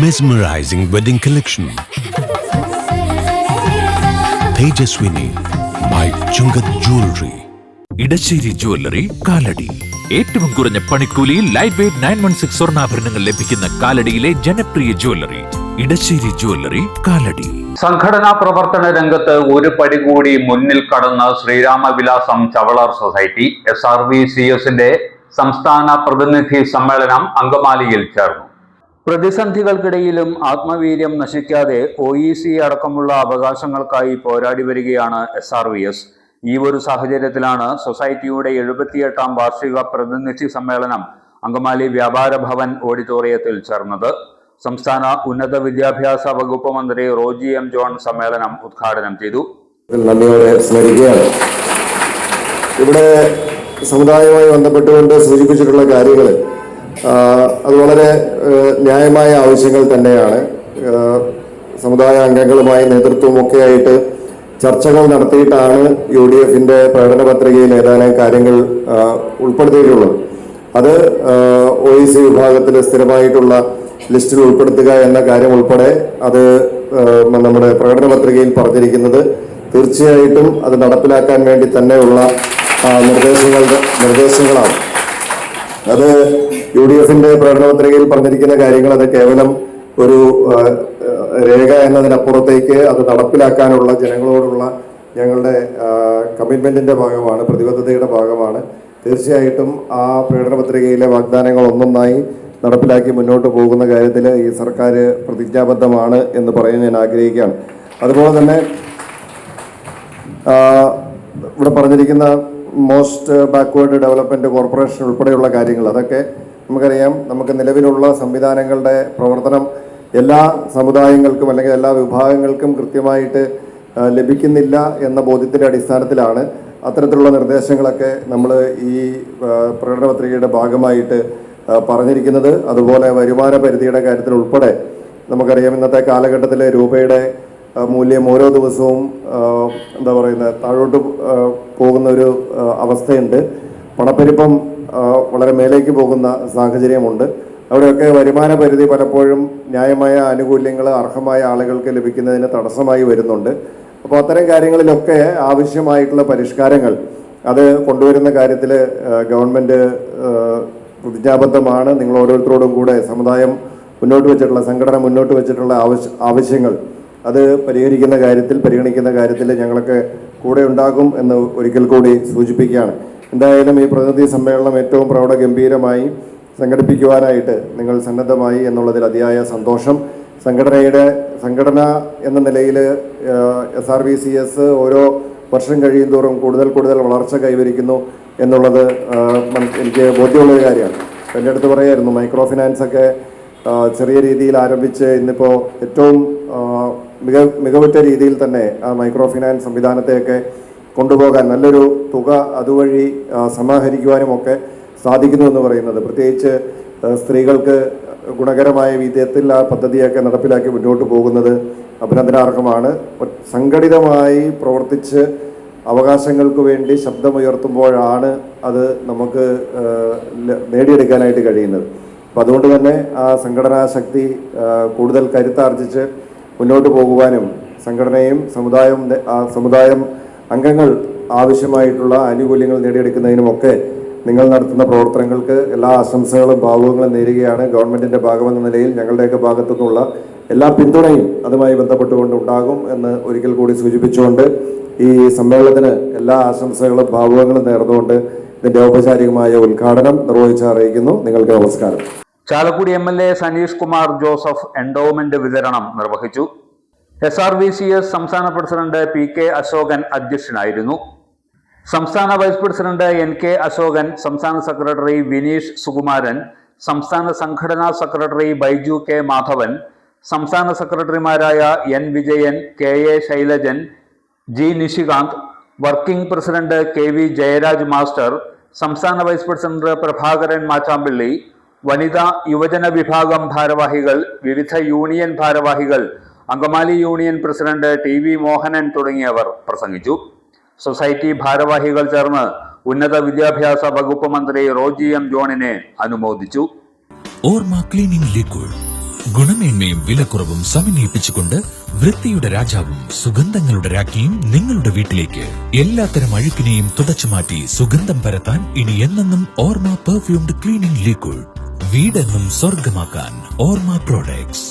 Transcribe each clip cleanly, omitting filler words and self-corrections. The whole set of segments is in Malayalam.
Mesmerizing wedding collection. Tejaswini by Chungat Jewelry. Edassery jewellery Kalady. ഏറ്റവും കുറഞ്ഞ പണിക്കൂലിയിൽ ലൈറ്റ് വെയ്റ്റ് 916 സ്വർണ്ണാഭരണങ്ങൾ ലഭിക്കുന്ന കാലടിയിലെ ജനപ്രിയ ജ്വല്ലറി ഇടശ്ശേരി ജ്വല്ലറി കാലടി. സംഘടനാ പ്രവർത്തന രംഗത്ത് ഒരു പടി കൂടി മുന്നിൽ കടന്ന ശ്രീരാമവിലാസം ചവളർ സൊസൈറ്റി SRVCSന്റെ സംസ്ഥാന പ്രതിനിധി സമ്മേളനം അങ്കമാലിയിൽ ചേർന്നു. പ്രതിസന്ധികൾക്കിടയിലും ആത്മവീര്യം നശിക്കാതെ OEC അടക്കമുള്ള അവകാശങ്ങൾക്കായി പോരാടി വരികയാണ് SRVS. ഈ ഒരു സാഹചര്യത്തിലാണ് സൊസൈറ്റിയുടെ 78ാം വാർഷിക പ്രതിനിധി സമ്മേളനം അങ്കമാലി വ്യാപാര ഭവൻ ഓഡിറ്റോറിയത്തിൽ ചേർന്നത്. സംസ്ഥാന ഉന്നത വിദ്യാഭ്യാസ വകുപ്പ് മന്ത്രി റോജി M. ജോൺ സമ്മേളനം ഉദ്ഘാടനം ചെയ്തു. നന്ദിയോടെ സ്മരിക്കുകയാണ്. ഇവിടെ സമുദായവുമായി ബന്ധപ്പെട്ടുകൊണ്ട് സൂചിപ്പിച്ചിട്ടുള്ള കാര്യങ്ങൾ അത് വളരെ ന്യായമായ ആവശ്യങ്ങൾ തന്നെയാണ്. സമുദായ അംഗങ്ങളുമായി നേതൃത്വവും ഒക്കെ ആയിട്ട് ചർച്ചകൾ നടത്തിയിട്ടാണ് UDFന്റെ പ്രകടന പത്രികയിൽ ഏതാനും കാര്യങ്ങൾ ഉൾപ്പെടുത്തിയിട്ടുള്ളത്. അത് OEC വിഭാഗത്തിൽ സ്ഥിരമായിട്ടുള്ള ലിസ്റ്റിൽ ഉൾപ്പെടുത്തുക എന്ന കാര്യം ഉൾപ്പെടെ അത് നമ്മുടെ പ്രകടന പത്രികയിൽ പറഞ്ഞിരിക്കുന്നത് തീർച്ചയായിട്ടും അത് നടപ്പിലാക്കാൻ വേണ്ടി തന്നെയുള്ള നിർദ്ദേശങ്ങളാണ്. അത് UDFന്റെ പ്രകടന പത്രികയിൽ പറഞ്ഞിരിക്കുന്ന കാര്യങ്ങൾ അത് കേവലം ഒരു രേഖ എന്നതിനപ്പുറത്തേക്ക് അത് നടപ്പിലാക്കാനുള്ള ജനങ്ങളോടുള്ള ഞങ്ങളുടെ കമ്മിറ്റ്മെന്റിന്റെ ഭാഗമാണ്, പ്രതിബദ്ധതയുടെ ഭാഗമാണ്. തീർച്ചയായിട്ടും ആ പ്രകടന പത്രികയിലെ വാഗ്ദാനങ്ങൾ ഒന്നൊന്നായി നടപ്പിലാക്കി മുന്നോട്ട് പോകുന്ന കാര്യത്തിൽ ഈ സർക്കാർ പ്രതിജ്ഞാബദ്ധമാണ് എന്ന് പറയാൻ ഞാൻ ആഗ്രഹിക്കുകയാണ്. അതുപോലെ തന്നെ ഇവിടെ പറഞ്ഞിരിക്കുന്ന മോസ്റ്റ് ബാക്ക്വേർഡ് ഡെവലപ്മെന്റ് കോർപ്പറേഷൻ ഉൾപ്പെടെയുള്ള കാര്യങ്ങൾ അതൊക്കെ നമുക്കറിയാം. നമുക്ക് നിലവിലുള്ള സംവിധാനങ്ങളുടെ പ്രവർത്തനം എല്ലാ സമുദായങ്ങൾക്കും അല്ലെങ്കിൽ എല്ലാ വിഭാഗങ്ങൾക്കും കൃത്യമായിട്ട് ലഭിക്കുന്നില്ല എന്ന ബോധ്യത്തിൻ്റെ അടിസ്ഥാനത്തിലാണ് അത്തരത്തിലുള്ള നിർദ്ദേശങ്ങളൊക്കെ നമ്മൾ ഈ പ്രകടന പത്രികയുടെ ഭാഗമായിട്ട് പറഞ്ഞിരിക്കുന്നത്. അതുപോലെ വരുമാന പരിധിയുടെ കാര്യത്തിൽ ഉൾപ്പെടെ നമുക്കറിയാം ഇന്നത്തെ കാലഘട്ടത്തിൽ രൂപയുടെ മൂല്യം ഓരോ ദിവസവും താഴോട്ട് പോകുന്ന ഒരു അവസ്ഥയുണ്ട്. പണപ്പെരുപ്പം വളരെ മേലേക്ക് പോകുന്ന സാഹചര്യമുണ്ട്. അവിടെയൊക്കെ വരുമാന പരിധി പലപ്പോഴും ന്യായമായ ആനുകൂല്യങ്ങൾ അർഹമായ ആളുകൾക്ക് ലഭിക്കുന്നതിന് തടസ്സമായി വരുന്നുണ്ട്. അപ്പോൾ അത്തരം കാര്യങ്ങളിലൊക്കെ ആവശ്യമായിട്ടുള്ള പരിഷ്കാരങ്ങൾ അത് കൊണ്ടുവരുന്ന കാര്യത്തിൽ ഗവൺമെൻറ് പ്രതിജ്ഞാബദ്ധമാണ്. നിങ്ങൾ ഓരോരുത്തരോടും കൂടെ സമുദായം മുന്നോട്ട് വെച്ചിട്ടുള്ള സംഘടന മുന്നോട്ട് വെച്ചിട്ടുള്ള ആവശ്യങ്ങൾ അത് പരിഗണിക്കുന്ന കാര്യത്തിൽ ഞങ്ങളൊക്കെ കൂടെ ഉണ്ടാകും എന്ന് ഒരിക്കൽ കൂടി സൂചിപ്പിക്കുകയാണ്. എന്തായാലും ഈ പ്രതിനിധി സമ്മേളനം ഏറ്റവും പ്രൗഢഗംഭീരമായി സംഘടിപ്പിക്കുവാനായിട്ട് നിങ്ങൾ സന്നദ്ധമായി എന്നുള്ളതിൽ അതിയായ സന്തോഷം. സംഘടന എന്ന നിലയിൽ SRVCS ഓരോ വർഷം കഴിയുന്തോറും കൂടുതൽ വളർച്ച കൈവരിക്കുന്നു എന്നുള്ളത് എനിക്ക് ബോധ്യമുള്ളൊരു കാര്യമാണ്. എൻ്റെ അടുത്ത് പറയായിരുന്നു മൈക്രോ ഫിനാൻസൊക്കെ ചെറിയ രീതിയിൽ ആരംഭിച്ച് ഇന്നിപ്പോൾ ഏറ്റവും മികവുറ്റ രീതിയിൽ തന്നെ ആ മൈക്രോ ഫിനാൻസ് സംവിധാനത്തെയൊക്കെ കൊണ്ടുപോകാൻ നല്ലൊരു തുക അതുവഴി സമാഹരിക്കുവാനുമൊക്കെ സാധിക്കുന്നു എന്ന് പറയുന്നത് പ്രത്യേകിച്ച് സ്ത്രീകൾക്ക് ഗുണകരമായ വിധത്തിൽ ആ പദ്ധതിയൊക്കെ നടപ്പിലാക്കി മുന്നോട്ട് പോകുന്നത് അഭിനന്ദനാർഹമാണ്. സംഘടിതമായി പ്രവർത്തിച്ച് അവകാശങ്ങൾക്ക് വേണ്ടി ശബ്ദമുയർത്തുമ്പോഴാണ് അത് നമുക്ക് നേടിയെടുക്കാനായിട്ട് കഴിയുന്നത്. അപ്പം അതുകൊണ്ട് തന്നെ ആ സംഘടനാ ശക്തി കൂടുതൽ കരുത്താർജിച്ച് മുന്നോട്ട് പോകുവാനും സംഘടനയും സമുദായം അംഗങ്ങൾ ആവശ്യമായിട്ടുള്ള ആനുകൂല്യങ്ങൾ നേടിയെടുക്കുന്നതിനുമൊക്കെ നിങ്ങൾ നടത്തുന്ന പ്രവർത്തനങ്ങൾക്ക് എല്ലാ ആശംസകളും ഭാവുകങ്ങളും നേരുകയാണ്. ഗവൺമെൻറ്റിൻ്റെ ഭാഗമെന്ന നിലയിൽ ഞങ്ങളുടെയൊക്കെ ഭാഗത്തു നിന്നുള്ള എല്ലാ പിന്തുണയും അതുമായി ബന്ധപ്പെട്ടുകൊണ്ട് ഉണ്ടാകും എന്ന് ഒരിക്കൽ കൂടി സൂചിപ്പിച്ചുകൊണ്ട് ഈ സമ്മേളനത്തിന് എല്ലാ ആശംസകളും ഭാവുകങ്ങളും നേർന്നുകൊണ്ട് ഇതിൻ്റെ ഔപചാരികമായ ഉദ്ഘാടനം നിർവഹിച്ച് അറിയിക്കുന്നു. നിങ്ങൾക്ക് നമസ്കാരം. ചാലക്കുടി MLA സനീഷ് കുമാർ ജോസഫ് എൻഡോമെന്റ് വിതരണം നിർവഹിച്ചു. SRVCS സംസ്ഥാന പ്രസിഡന്റ് PK അശോകൻ അധ്യക്ഷനായിരുന്നു. സംസ്ഥാന വൈസ് പ്രസിഡന്റ് NK അശോകൻ, സംസ്ഥാന സെക്രട്ടറി വിനീഷ് സുകുമാരൻ, സംസ്ഥാന സംഘടനാ സെക്രട്ടറി ബൈജു K മാധവൻ, സംസ്ഥാന സെക്രട്ടറിമാരായ N Vijayan, KA Shailajan, G Nishikant, working president KV Jayaraj master, സംസ്ഥാന വൈസ് പ്രസിഡന്റ് പ്രഭാകരൻ മാച്ചാമ്പള്ളി, വനിതാ യുവജന വിഭാഗം ഭാരവാഹികൾ, വിവിധ യൂണിയൻ ഭാരവാഹികൾ, Angamaly union president TV Mohanan തുടങ്ങിയവർ പ്രസംഗിച്ചു. സൊസൈറ്റി ഭാരവാഹികൾ ചേർന്ന് ഉന്നത വിദ്യാഭ്യാസ വകുപ്പ് മന്ത്രി റോജി M. ജോണിനെ അനുമോദിച്ചു. ഓർമ്മ ക്ലീനിംഗ് ലിക്വിഡ് ഗുണമേന്മയും വിലക്കുറവും സമന്വയിപ്പിച്ചുകൊണ്ട് വൃത്തിയുടെ രാജാവും സുഗന്ധങ്ങളുടെ രാജ്ഞിയും നിങ്ങളുടെ വീട്ടിലേക്ക്. എല്ലാത്തരം അഴുക്കിനെയും തുടച്ചുമാറ്റി സുഗന്ധം പരത്താൻ ഇനി എന്നെന്നും ഓർമ്മ പെർഫ്യൂംഡ് ക്ലീനിംഗ് ലിക്വിഡ്. വീടെന്നും സ്വർഗമാക്കാൻ ഓർമ്മ പ്രോഡക്ട്സ്.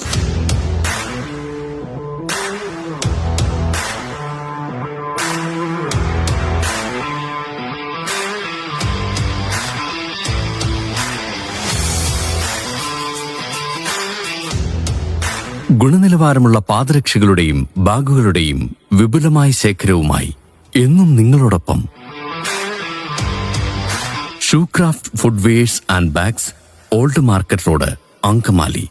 ഗുണനിലവാരമുള്ള പാദരക്ഷകളുടെയും ബാഗുകളുടെയും വിപുലമായ ശേഖരവുമായി എന്നും നിങ്ങളോടൊപ്പം Shoecraft footwears and bags, old market road, Angamaly.